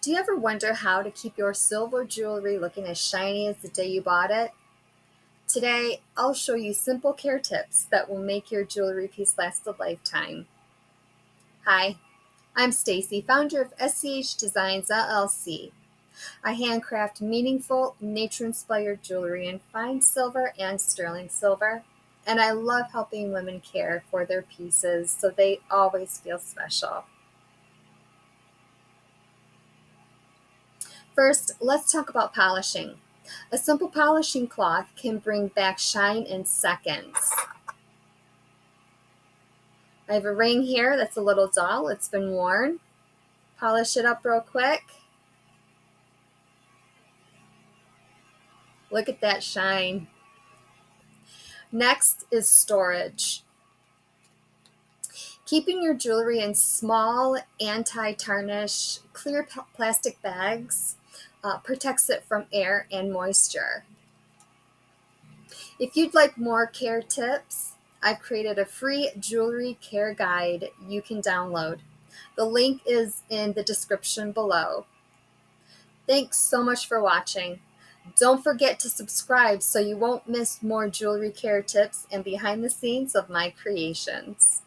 Do you ever wonder how to keep your silver jewelry looking as shiny as the day you bought it? Today, I'll show you simple care tips that will make your jewelry piece last a lifetime. Hi, I'm Stacy, founder of SCH Designs LLC. I handcraft meaningful, nature-inspired jewelry in fine silver and sterling silver, and I love helping women care for their pieces so they always feel special. First, let's talk about polishing. A simple polishing cloth can bring back shine in seconds. I have a ring here that's a little dull. It's been worn. Polish it up real quick. Look at that shine. Next is storage. Keeping your jewelry in small anti-tarnish clear plastic bags protects it from air and moisture. If you'd like more care tips, I've created a free jewelry care guide you can download. The link is in the description below. Thanks so much for watching. Don't forget to subscribe so you won't miss more jewelry care tips and behind the scenes of my creations.